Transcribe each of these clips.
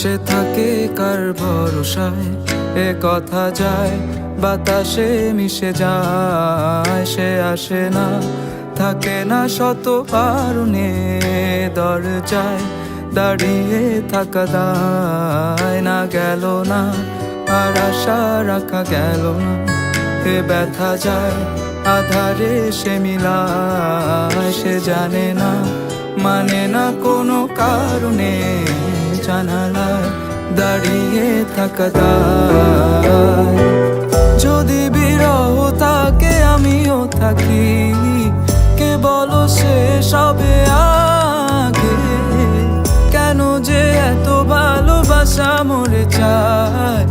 সে থাকে কার ভরসায়, এ কথা যায় বাতাসে মিশে যায়। সে আসে না, থাকে না শত কারণে, দরজায় দাঁড়িয়ে থাকা দায়। না গেল না আর আশা রাখা গেল না, এ ব্যথা যায় আধারে সে মিলায়। সে জানে না, মানে না কোনো কারণে, জানালায় দাঁড়িয়ে থাকা দায়। যদি বিরহ থাকে আমিও থাকি, কে বলো সে সবে আগে। কেন যে এত ভালোবাসা মরে যায়,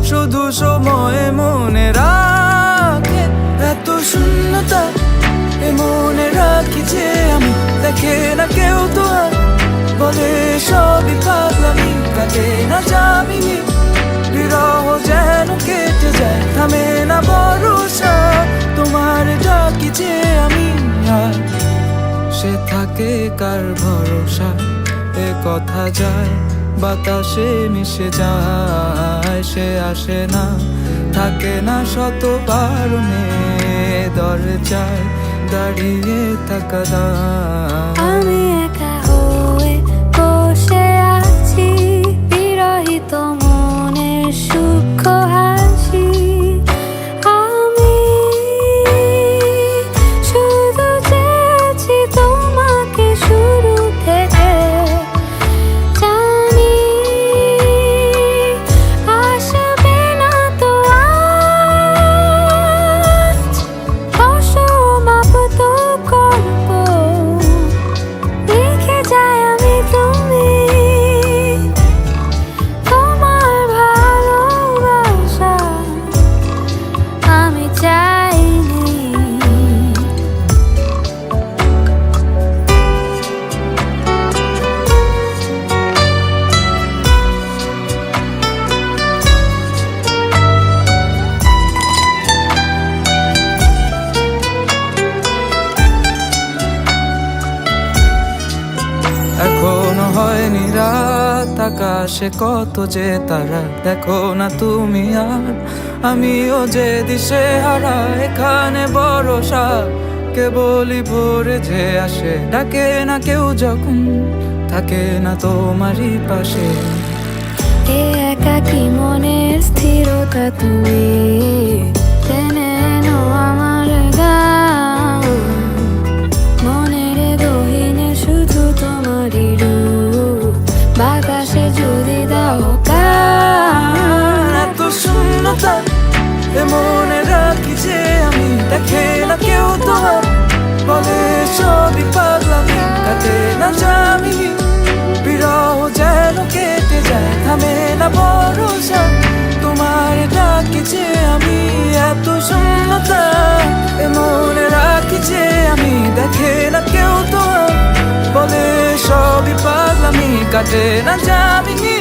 শুধু সময় মনে রাখে। এত শূন্যতা এ মনে রাখি যে আমি, দেখে না কেউ তো আর, বলে সবই পাগলামি, কাটে না যামিনি। বিরহ যেন কেটে যায়, থামে না ভরসা, তোমার ডাকি যে আমি আর। সে থাকে কার ভরসা, এ কথা যায় বাতাসে মিশে যায়। সে আসে না, থাকে না শত কারণে, দরজায় দাঁড়িয়ে থাকা দায়। আমি একা হয়ে বসে আছি, বিরহিত মনের সূক্ষ্ম হাসি। আমি শুধু চেয়েছি তোমাকে শুরু থেকে, জানি আসবে না তো আজ। অসমাপ্ত গল্প লিখে যাই আমি, তুমি তোমার ভালোবাসা আমি চাইনি। এখনো হয়নি রাত, আকাশে কত যে তারা। দেখো না তুমি আর আমিও যে দিশে হারা, এখানে ভরসা কেবলই ভোরে যে আসে। ডাকে না কেউ যখন, থাকে না তোমারই পাশে। এ একাকী মনের স্থিরতা তুমি টেনে এনো আমার গান। মনের গহীনে শুধু তোমারই রূপ, বাতাসে যদি দাও কান। এত শূন্যতা এ মনে রাখি যে আমি, দেখে না কেউ তোমার, বলে সবই পাগলামি, কাটে না যামিনি। বিরহ যেন কেটে যায়, থামে না ভরসা, তোমার ডাকি যে আমি। এত শূন্যতা এ মনে রাখি যে আমি, দেখে না কেউ তোমার, বলে সবই পাগলামি, কাটে না যামিনি।